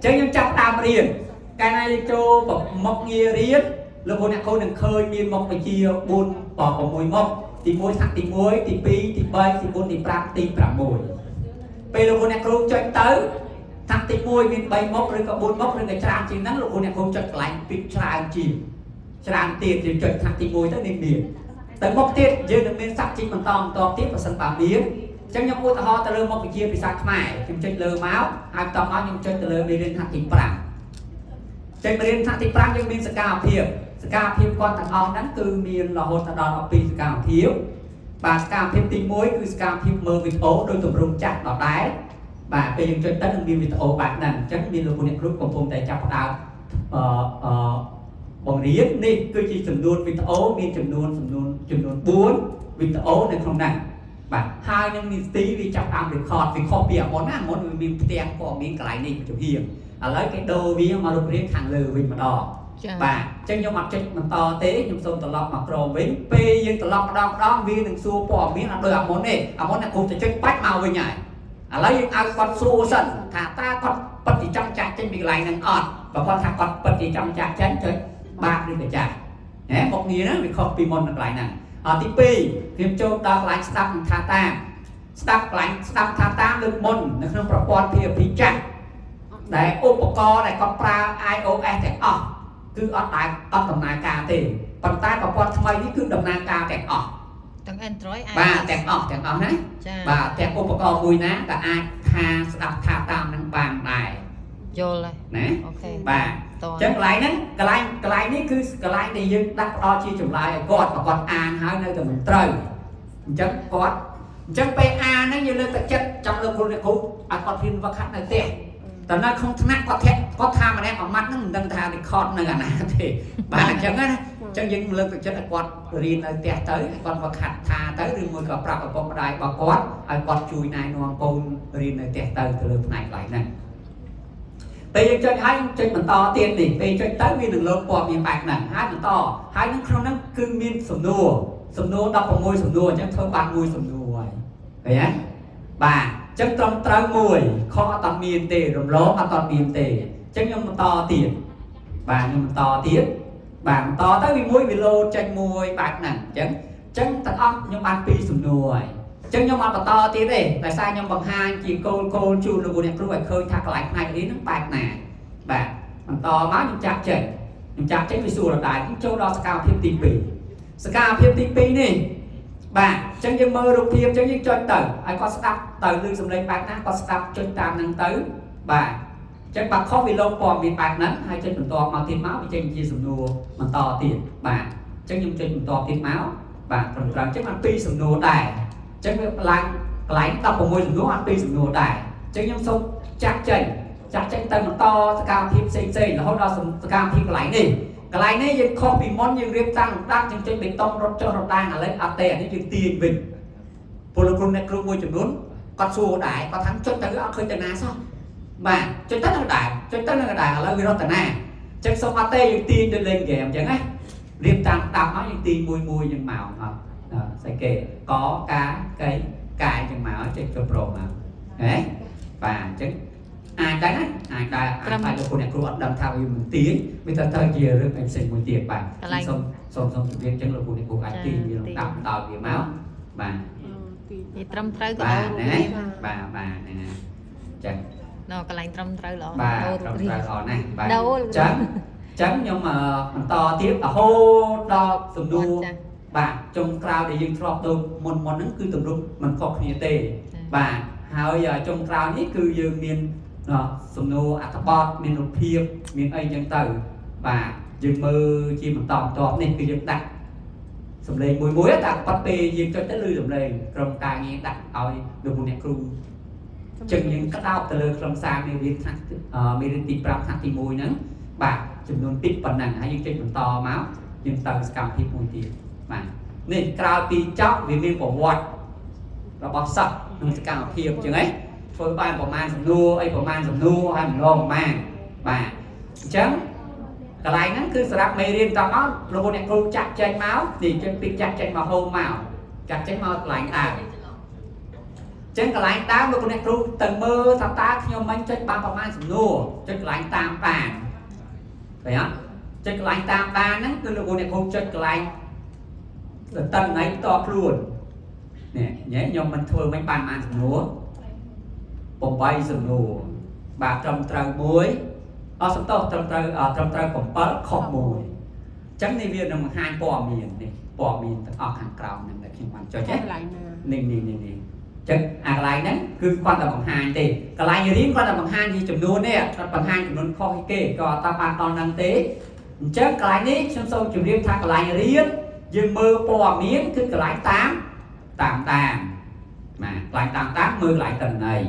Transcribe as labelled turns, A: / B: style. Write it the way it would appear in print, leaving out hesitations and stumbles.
A: ចឹងខ្ញុំចាប់តាមរៀនកាលណាយើងចូលមកងាររៀនលោកគ្រូអ្នកគ្រូនឹងឃើញមានមកវិជា4 6មកទី1ថ្នាក់ទី1ទី2ទី3ទី4ទី5ទី6ពេលលោកគ្រូអ្នកគ្រូចុចទៅថ្នាក់ទី1មាន3មកឬក៏4មកឬក៏ច្រើនជាងហ្នឹងលោកគ្រូអ្នកគ្រូចុចកន្លែងពីច្រើនជាងច្រើនទៀតយើងចុចថ្នាក់ទី1ទៅនេះមានតែមកទៀតយើងនឹងមានសាក់ជីកបន្តទៀតបើសិនបើមានអញ្ចឹងខ្ញុំឧទាហរណ៍ទៅលើមុខវិជ្ជាភាសាខ្មែរខ្ញុំចុចលើមកហើយបន្តមកខ្ញុំចុចទៅលើមេរៀនថ្នាក់ទី5ចេញមេរៀនថ្នាក់ទី5យើងមានសកម្មភាពគាត់ទាំងអស់ហ្នឹងគឺមានរហូតដល់12សកម្មភាពបាទសកម្មភាពទី1គឺសកម្មភាពមើលវីដេអូដោយទម្រង់ចាស់ដដែលបាទពេលយើងចុចទៅនឹងមានវីដេអូបែបហ្នឹងអញ្ចឹងមានលោកអ្នកគ្រូកំពុងតែចាប់ផ្ដើមបង្រៀននេះគឺជាចំនួនវីដេអូមានចំនួន4វីដេអូនៅក្នុងហ្នឹងបាទហើយនឹងនីតិវាចាប់តាម record វាខុសពីអាមុនណាមុនវាមានផ្ទាំងព័ត៌មានកន្លែងនេះជំរាបឥឡូវគេដូរវាមករូបរាងខាងលើវិញម្ដងបាទអញ្ចឹងខ្ញុំអត់ចុចបន្តទេខ្ញុំសូមត្រឡប់មកក្រោមវិញពេលយើងត្រឡប់ម្ដងវានឹងសួរព័ត៌មានអត់ដូចអាមុនទេអាមុនអ្នកគ្រូទៅចុចបាច់មកវិញហើយឥឡូវយើងឲ្យគាត់សួរសិនថាតើគាត់ពិតជាចង់ចាក់ចេញពីកន្លែងហ្នឹងអត់បើគាត់ថាគាត់ពិតជាចង់ចាក់ចេញចុចបាក់ឬក៏ចាក់មកងារហ្នឹងវាខុសពីមុននៅកន្លែងហ្នឹងទី2ខ្ញុំចូលដល់កន្លែងស្ដាប់និងថាតាមស្ដាប់កន្លែងស្ដាប់ថាតាមលើកមុននៅក្នុងប្រព័ន្ធ PHP ចាស់ដែលឧបករណ៍ដែលគាត់ប្រើ iOS ទាំងអស់គឺអត់ដំណើរការទេប៉ុន្តែប្រព័ន្ធថ្មីនេះគឺដំណើរការទាំងអស់
B: ទាំង Android
A: បាទទាំងអស់ណាបាទទាំងឧបករណ៍មួយណាក៏អាចថាស្ដាប់ថាតាមនឹងបានដែរ
B: យល់ហើយ
A: ណា
B: អូខេ
A: បាទអញ្ចឹងកន្លែងហ្នឹងកន្លែងនេះគឺកន្លែងដែលយើងដាក់ផ្ដល់ជាចម្លើយឲ្យគាត់បើគាត់អានហើយនៅតែមិនត្រូវអញ្ចឹងពេលអានហ្នឹងយើងលើកទឹកចិត្តចង់លើកគ្រូអ្នកគ្រូឲ្យគាត់រៀនវឹកហាត់នៅផ្ទះតែនៅក្នុងថ្នាក់គាត់ថាម្នាក់មួយម៉ាត់ហ្នឹងមិនដឹងថា record នៅអាណាទេបាទអញ្ចឹងណាអញ្ចឹងយើងលើកទឹកចិត្តឲ្យគាត់រៀននៅផ្ទះទៅគាត់វឹកហាត់ថាទៅឬមួយក៏ប្រាប់ឪពុកម្ដាយរបស់គាត់ឲ្យគាត់ជួយណែនាំកូនរៀននៅផ្ទះទៅលើផ្នែកកន្លែងហ្នឹងពេលយើងចុចហើយចុចបន្តទៀតនេះពេលចុចទៅវានឹងលោតព័ត៌មានបែបហ្នឹងហើយបន្តហើយនឹងក្នុងហ្នឹងគឺមានសំណួរ16សំណួរអញ្ចឹងធ្វើបាន1សំណួរហើយឃើញទេបាទអញ្ចឹងត្រឹមត្រូវ1ខអត់មានទេរំលងអត់មានទេអញ្ចឹងខ្ញុំបន្តទៀតបាទខ្ញុំបន្តទៀតបាទបន្តទៅវាលោតចេញមួយបែបហ្នឹងអញ្ចឹងទាំងអស់ខ្ញុំបាន2សំណួរហើយអញ្ចឹងខ្ញុំអត់បន្តទៀតទេដោយសារខ្ញុំបង្ហាញជាគោលជូនលោកអ្នកគ្រូឲ្យឃើញថាកន្លែងផ្នែករៀនហ្នឹងបែបណាបាទបន្តមកខ្ញុំចាប់ចេញវាសួរដដែលខ្ញុំចូលដល់សកម្មភាពទី2សកម្មភាពទី2នេះបាទអញ្ចឹងយើងមើលរូបភាពអញ្ចឹងយើងចុចទៅឲ្យគាត់ស្ដាប់ទៅឮសំឡេងបែបណាគាត់ស្ដាប់ចុចតាមហ្នឹងទៅបាទអញ្ចឹងបាត់ខុសវាលោកព័ត៌មានបែបហ្នឹងហើយចុចបន្តមកទៀតមកវាចេញជាសំណួរបន្តទៀតបាទអញ្ចឹងខ្ញុំចុចបន្តទៀតមកបាទត្រឹមត្រូវអញ្ចឹងបាន2សំណួរដែរអញ្ចឹងវាកន្លែង16សំណួរអត់2សំណួរដែរអញ្ចឹងខ្ញុំសូមចាក់ចេញទៅបន្តសកម្មភាពផ្សេងរហូតដល់សកម្មភាពកន្លែងនេះយើងខុសពីមុនយើងរៀបតាំងលំដាប់យើងចុចបេតុងរត់ចុះរត់ឡើងឥឡូវអត់ទេអានេះយើងទាញវិញពលលោកគ្រូអ្នកគ្រូមួយចំនួនគាត់សួរដែរគាត់ថាចុចទៅអត់ឃើញតាណាសោះបាទចុចទៅនឹងដែរឥឡូវវារត់តាណាអញ្ចឹងសូមអត់ទេយើងទាញទៅលេងហ្គេមអញ្ចឹងណារៀបតាំងតាមមកយើងទាញមួយយើងមកស្អីគេកកាកៃកាយចឹងមកចេះចូលប្រមមកហ៎បាទអញ្ចឹងអាចដែរណាអាចលោកគ្រូអ្នកគ្រូអត់ដឹងថាវាមិនទាញវាទៅជារឿងផ្សេងមួយទៀតបាទសូមជម្រាបអញ្ចឹងលោកគ្រូអ្នកគ្រូអាចទាញវាតាមដល់វាមកបាទ
B: ទីត្រឹមត្រូវក៏
A: បាទណាបាទហ្នឹងអញ្ចឹង
B: កន្លែងត្រឹមត្រូវល្អ
A: បាទត្រឹមត្រូវល្អណាស់បាទអញ្ចឹងខ្ញុំបន្តទៀតរហូតដល់សំណួរបាទចុងក្រោយដែលយើងធ្លាប់ដូចមុនហ្នឹងគឺទម្រង់មិនខុសគ្នាទេបាទហើយចុងក្រោយនេះគឺយើងមានសំណួរអត្ថបទមានរូបភាពមានអីចឹងទៅបាទយើងមើលជាបន្តនេះគឺយើងដាក់សំឡេងមួយតែប៉ាត់ពេលយើងចុចទៅឮសំឡេងក្រុមការងារដាក់ឲ្យលោកអ្នកគ្រូចឹងយើងក្តោបទៅលើខ្លឹមសារមេរៀនថ្នាក់មេរៀនទី5ថ្នាក់ទី1ហ្នឹងបាទចំនួន2ប៉ុណ្ណឹងហើយយើងចុចបន្តមកយើងទៅសកម្មភាពមួយទៀតបាទនេះក្រោយពីចប់វាមានប្រវត្តិរបស់សិស្សក្នុងសកម្មភាពអញ្ចឹងហ៎ធ្វើបានប្រមាណសំណួរអីប្រមាណសំណួរហើយម្ដងប្រមាណបាទអញ្ចឹងកន្លែងហ្នឹងគឺសម្រាប់មេរៀនតមកលោកអ្នកគ្រូចាក់ចេញមកទីចេញពីចាក់ចេញមកហូមមកចាក់ចេញមកកន្លែងដើម chân cái lái tám lúc này kêu tầng mơ thằng ta khi mình chơi ba ba mai sủng nô chân cái lái tam bàn phải không chân cái lái tam bànហ្នឹងគឺលោកអ្នកគ្រូចុចកន្លែងតឹងណៃតខ្លួននេះញ៉ែខ្ញុំមិនធ្វើមិនបានសំណួរ8សំណួរបាទត្រឹមត្រូវ1អត់សំទោសត្រឹមត្រូវ7ខុស1ចឹងនេះវានឹងបង្ហាញព័ត៌មាននេះព័ត៌មានទាំងអស់ខាងក្រោមហ្នឹងដែលខ្ញុំបានចុចហ្នឹងនេះចឹងអាកន្លែងហ្នឹងគឺគាត់តែបង្ហាញទេកន្លែងរៀនគាត់តែបង្ហាញពីចំនួននេះគាត់បង្ហាញចំនួនខុសគេក៏អត់តាមបានដល់ហ្នឹងទេអញ្ចឹងកន្លែងនេះខ្ញុំសូមជម្រាបថាកន្លែងរៀនយើងមើលព័ត៌មានគឺកន្លែងតាមបាទកន្លែងតាមមើលកន្លែងតន័យ